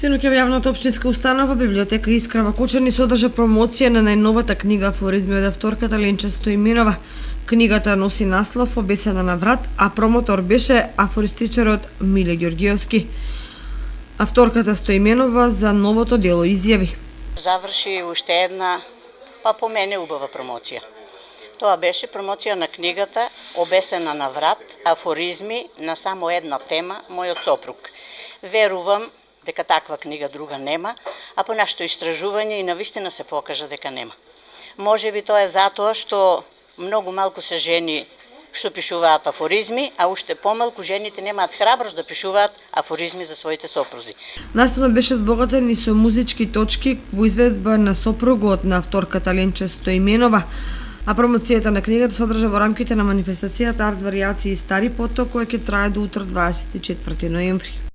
Синоќа во јавната општинска установа библиотека Искра во Кочани содржа промоција на најновата книга Афоризми од авторката Ленча Стоименова. Книгата носи наслов Обесена на врат, а промотор беше афористичарот Миле Ѓорѓиевски. Авторката Стоименова за новото дело изјави: Заврши уште една, па по мене убава промоција. Тоа беше промоција на книгата Обесена на врат, афоризми на само една тема, мојот сопруг. Верувам дека таква книга друга нема, а по нашето истражување и навистина се покажа дека нема. Можеби тоа е затоа што многу малку се жени што пишуваат афоризми, а уште помалку жените немаат храброст да пишуваат афоризми за своите сопрузи. Настанот беше збогатен и со музички точки во изведба на сопругот на авторката Ленча Стоименова, а промоцијата на книгата се одржа во рамките на манифестацијата Арт варијации Стари поток, која ќе трае до утре 24 ноември.